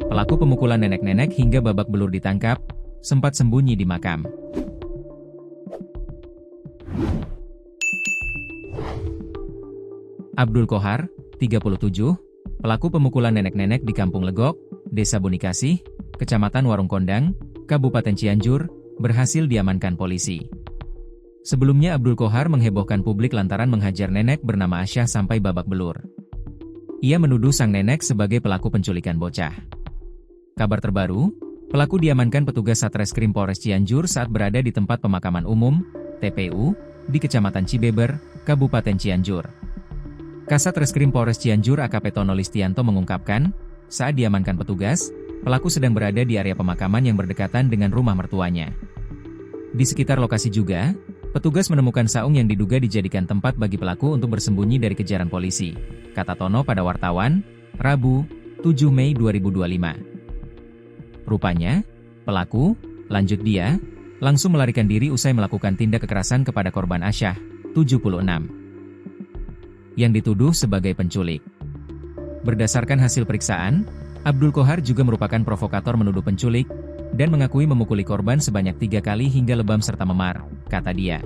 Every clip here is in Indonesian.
Pelaku pemukulan nenek-nenek hingga babak belur ditangkap, sempat sembunyi di makam. Abdul Qohar, 37, pelaku pemukulan nenek-nenek di Kampung Legok, Desa Bonikasih, Kecamatan Warung Kondang, Kabupaten Cianjur, berhasil diamankan polisi. Sebelumnya Abdul Qohar menghebohkan publik lantaran menghajar nenek bernama Asyah sampai babak belur. Ia menuduh sang nenek sebagai pelaku penculikan bocah. Kabar terbaru, pelaku diamankan petugas Satreskrim Polres Cianjur saat berada di tempat pemakaman umum, TPU, di Kecamatan Cibeber, Kabupaten Cianjur. Kasat Reskrim Polres Cianjur AKP Tono Listianto mengungkapkan, saat diamankan petugas, pelaku sedang berada di area pemakaman yang berdekatan dengan rumah mertuanya. Di sekitar lokasi juga, petugas menemukan saung yang diduga dijadikan tempat bagi pelaku untuk bersembunyi dari kejaran polisi, kata Tono pada wartawan, Rabu, 7 Mei 2025. Rupanya, pelaku, lanjut dia, langsung melarikan diri usai melakukan tindak kekerasan kepada korban Asyah, 76, yang dituduh sebagai penculik. Berdasarkan hasil periksaan, Abdul Qohar juga merupakan provokator menuduh penculik, dan mengakui memukuli korban sebanyak 3 kali hingga lebam serta memar, kata dia.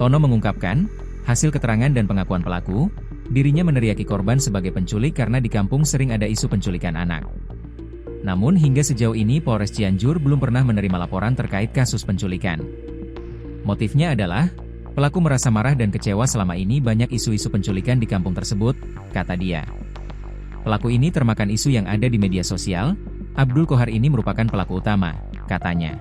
Tono mengungkapkan, hasil keterangan dan pengakuan pelaku, dirinya meneriaki korban sebagai penculik karena di kampung sering ada isu penculikan anak. Namun hingga sejauh ini Polres Cianjur belum pernah menerima laporan terkait kasus penculikan. Motifnya adalah, pelaku merasa marah dan kecewa selama ini banyak isu-isu penculikan di kampung tersebut, kata dia. Pelaku ini termakan isu yang ada di media sosial, Abdul Qohar ini merupakan pelaku utama, katanya.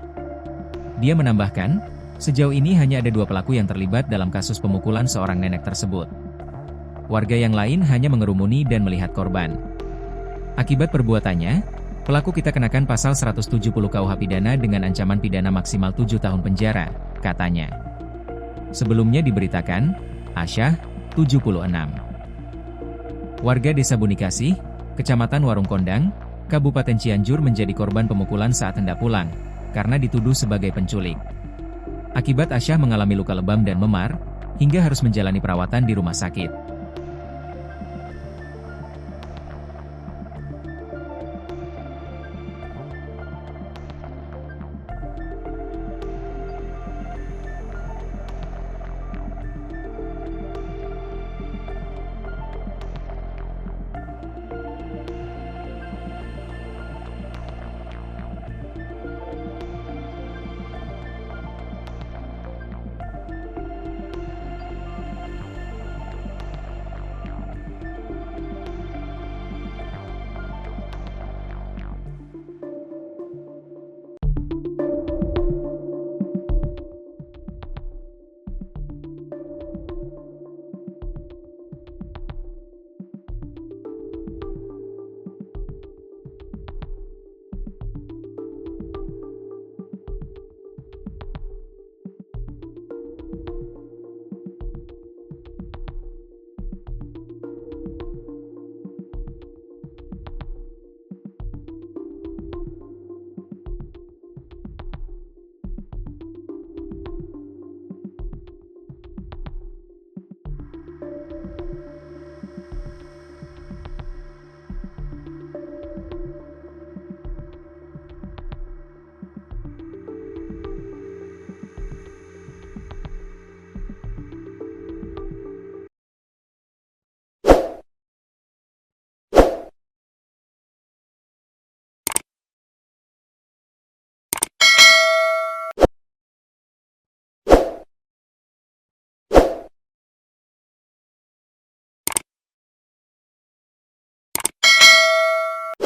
Dia menambahkan, sejauh ini hanya ada 2 pelaku yang terlibat dalam kasus pemukulan seorang nenek tersebut. Warga yang lain hanya mengerumuni dan melihat korban. Akibat perbuatannya, pelaku kita kenakan pasal 170 KUH pidana dengan ancaman pidana maksimal 7 tahun penjara, katanya. Sebelumnya diberitakan, Asyah, 76, warga Desa Bonikasih, Kecamatan Warung Kondang, Kabupaten Cianjur menjadi korban pemukulan saat hendak pulang, karena dituduh sebagai penculik. Akibat Asyah mengalami luka lebam dan memar, hingga harus menjalani perawatan di rumah sakit.